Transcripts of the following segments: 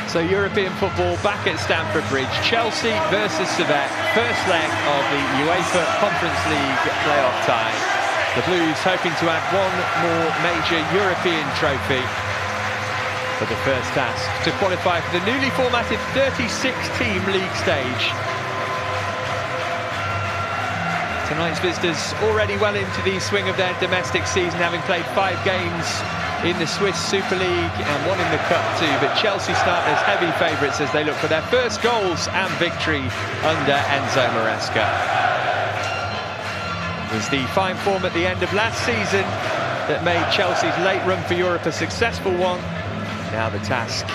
So European football back at Stamford Bridge. Chelsea versus Srvett. First leg of the UEFA Conference League playoff tie. The Blues hoping to add one more major European trophy for the first task to qualify for the newly formatted 36-team league stage. Tonight's visitors already well into the swing of their domestic season, having played 5 games in the Swiss Super League and 1 in the Cup too, but Chelsea start as heavy favourites as they look for their first goals and victory under Enzo Maresca. It was the fine form at the end of last season that made Chelsea's late run for Europe a successful one. Now the task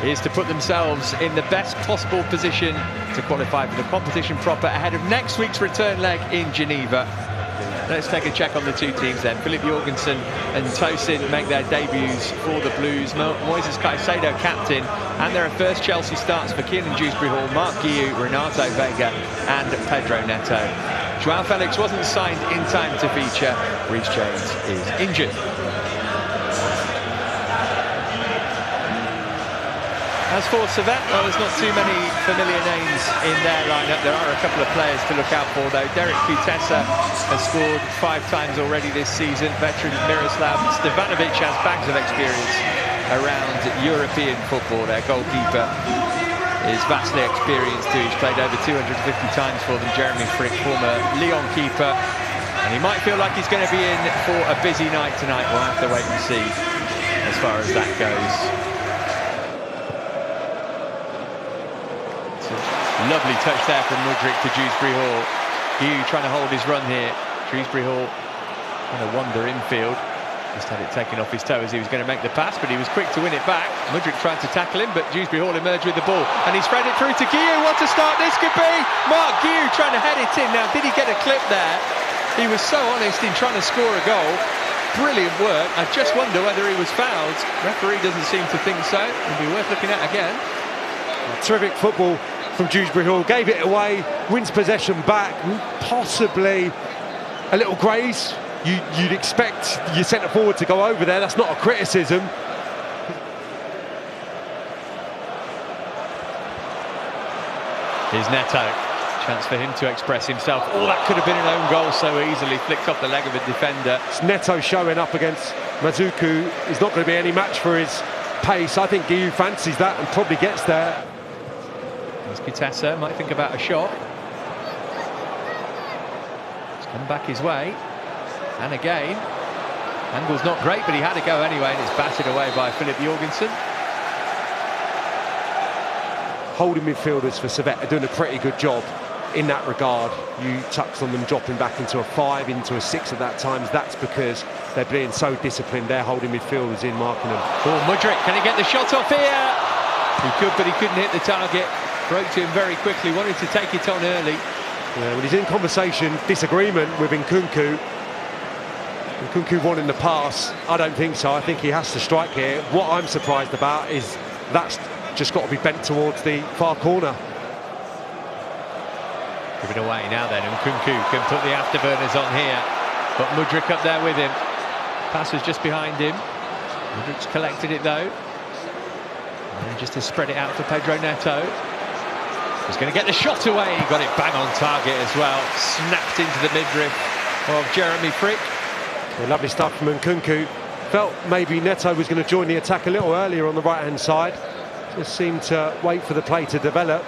is to put themselves in the best possible position to qualify for the competition proper ahead of next week's return leg in Geneva. Let's take a check on the two teams then. Philip Jorgensen and Tosin make their debuts for the Blues. Moises Caicedo captain, and there are first Chelsea starts for Kiernan Dewsbury-Hall, Mark Guiu, Renato Vega and Pedro Neto. João Felix wasn't signed in time to feature. Reece James is injured. As for Srvett, well, there's not too many familiar names in their lineup. There are a couple of players to look out for, though. Derek Kutesa has scored 5 times already this season. Veteran Miroslav Stevanovic has bags of experience around European football. Their goalkeeper is vastly experienced too. He's played over 250 times for them. Jeremy Frick, former Lyon keeper. And he might feel like he's going to be in for a busy night tonight. We'll have to wait and see as far as that goes. Lovely touch there from Mudryk to Dewsbury-Hall. Guiu trying to hold his run here. Dewsbury-Hall trying to wander infield. Just had it taken off his toe as he was going to make the pass, but he was quick to win it back. Mudryk tried to tackle him, but Dewsbury-Hall emerged with the ball. And he's spread it through to Guiu. What a start this could be! Mark Guiu trying to head it in. Now, did he get a clip there? He was so honest in trying to score a goal. Brilliant work. I just wonder whether he was fouled. Referee doesn't seem to think so. It'll be worth looking at again. Terrific football from Dewsbury-Hall, gave it away, wins possession back, possibly a little graze. You'd expect your centre-forward to go over there, that's not a criticism. Here's Neto, chance for him to express himself. Oh, that could have been an own goal so easily, flicked off the leg of a defender. It's Neto showing up against Mazuku. He's not going to be any match for his pace. I think Guiu fancies that and probably gets there. Kutesa might think about a shot. It's come back his way. And again. Angle's not great, but he had to go anyway, and it's batted away by Philip Jorgensen. Holding midfielders for Srvett are doing a pretty good job in that regard. You touched on them dropping back into a 5, into a 6 at that times. That's because they're being so disciplined. They're holding midfielders in, marking them. Oh, Mudryk, can he get the shot off here? He could, but he couldn't hit the target. Broke to him very quickly, wanted to take it on early. Yeah, well, he's in conversation, disagreement with Nkunku. Nkunku wanting the pass. I don't think so. I think he has to strike here. What I'm surprised about is that's just got to be bent towards the far corner. Give it away now then, Nkunku can put the afterburners on here. But Mudryk up there with him. Pass was just behind him. Mudryk's collected it though. And just to spread it out for Pedro Neto. He's going to get the shot away. He got it bang on target as well. Snapped into the midriff of Jeremy Frick. Yeah, lovely stuff from Nkunku. Felt maybe Neto was going to join the attack a little earlier on the right-hand side. Just seemed to wait for the play to develop.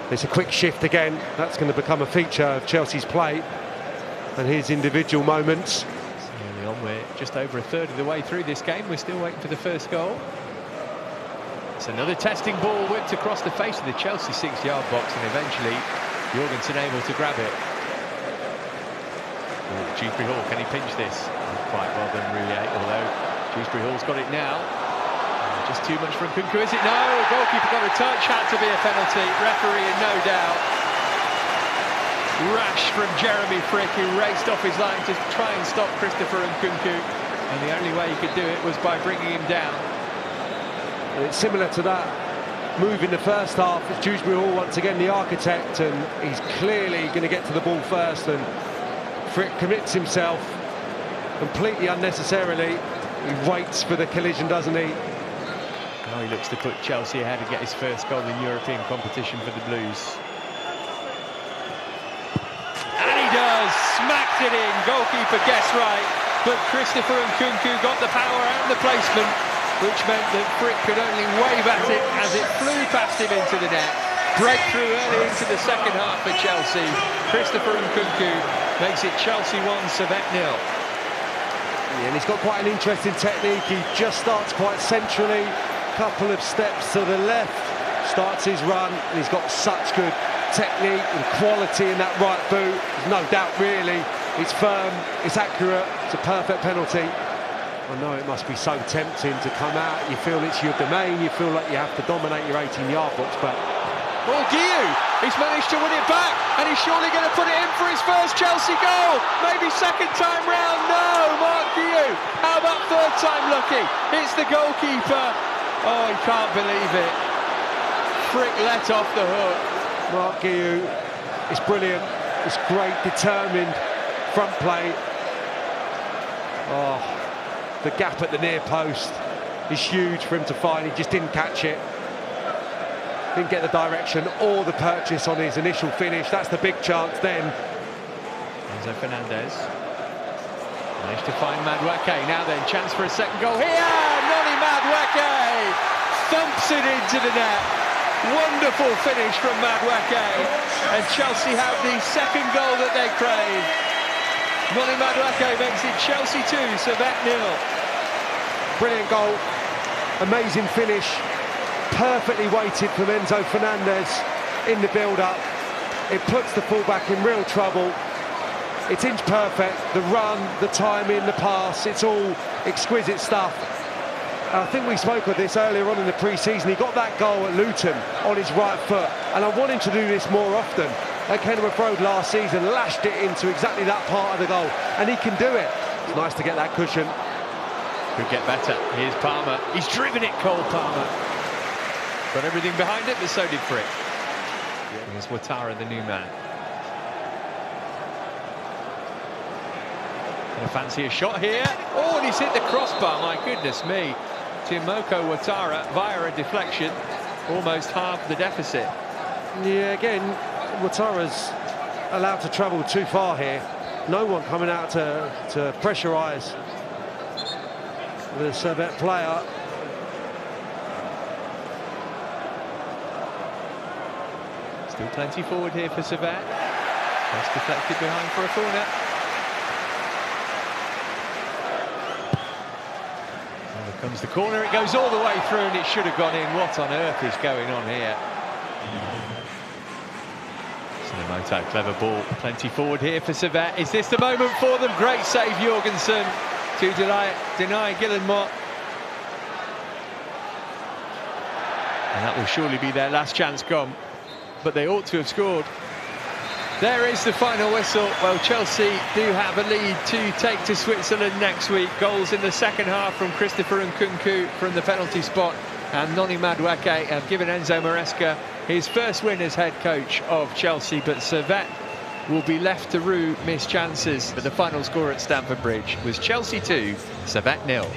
There's a quick shift again. That's going to become a feature of Chelsea's play. And his individual moments. Early on, we're just over a third of the way through this game. We're still waiting for the first goal. It's another testing ball whipped across the face of the Chelsea 6-yard box, and eventually Jorgensen able to grab it. Dewsbury-Hall, can he pinch this? Not quite well done, Rouillet, although Dewsbury-Hall's got it now. Just too much from Nkunku, is it? No, goalkeeper got a touch, had to be a penalty. Referee in no doubt. Rash from Jeremy Frick, who raced off his line to try and stop Christopher Nkunku. And the only way he could do it was by bringing him down. And it's similar to that move in the first half. It's Dewsbury-Hall once again the architect, and he's clearly going to get to the ball first, and Frick commits himself completely unnecessarily. He waits for the collision, doesn't he? Now he looks to put Chelsea ahead and get his first goal in European competition for the Blues. And he does! Smacked it in! Goalkeeper guessed right, but Christopher Nkunku got the power and the placement, which meant that Frick could only wave at it as it flew past him into the net. Breakthrough early into the second half for Chelsea. Christopher Nkunku makes it Chelsea 1, Srvett 0. Yeah, and he's got quite an interesting technique. He just starts quite centrally, couple of steps to the left, starts his run, and he's got such good technique and quality in that right boot. There's no doubt really. It's firm, it's accurate, it's a perfect penalty. I know it must be so tempting to come out. You feel it's your domain, you feel like you have to dominate your 18-yard box, but... Well, Guiu, he's managed to win it back, and he's surely going to put it in for his first Chelsea goal. Maybe second time round. No, Mark Guiu. How about third time lucky? It's the goalkeeper. Oh, he can't believe it. Frick let off the hook. Mark Guiu, it's brilliant. It's great, determined front play. Oh, the gap at the near post is huge for him to find. He just didn't catch it. Didn't get the direction or the purchase on his initial finish. That's the big chance then. Enzo Fernandez managed to find Madueke. Now then, chance for a second goal here. Noni Madueke thumps it into the net. Wonderful finish from Madueke, and Chelsea have the second goal that they crave. Noni Madueke makes it Chelsea 2, Srvett 0. Brilliant goal, amazing finish. Perfectly weighted from Enzo Fernandez in the build-up. It puts the fullback in real trouble. It's inch perfect, the run, the timing, the pass, it's all exquisite stuff. I think we spoke of this earlier on in the pre-season. He got that goal at Luton on his right foot, and I want him to do this more often. At Kenilworth Road last season, lashed it into exactly that part of the goal, and he can do it. It's nice to get that cushion. Could get better. Here's Palmer. He's driven it, Cole Palmer. Got everything behind it, but so did Frick. Here's Ouattara, the new man. Gonna fancy a shot here. Oh, and he's hit the crossbar, my goodness me. Timoko Ouattara, via a deflection, almost half the deficit. Yeah, again, Ouattara's allowed to travel too far here. No one coming out to pressurise the Srvett player. Still plenty forward here for Srvett. That's deflected behind for a corner. And here comes the corner. It goes all the way through, and it should have gone in. What on earth is going on here? Sinamoto, clever ball. Plenty forward here for Srvett. Is this the moment for them? Great save, Jorgensen, to deny Guillemot. And that will surely be their last chance gone. But they ought to have scored. There is the final whistle. Well, Chelsea do have a lead to take to Switzerland next week. Goals in the second half from Christopher Nkunku from the penalty spot, and Noni Madueke have given Enzo Maresca his first win as head coach of Chelsea. But Srvett will be left to rue missed chances. But the final score at Stamford Bridge was Chelsea 2, Srvett 0.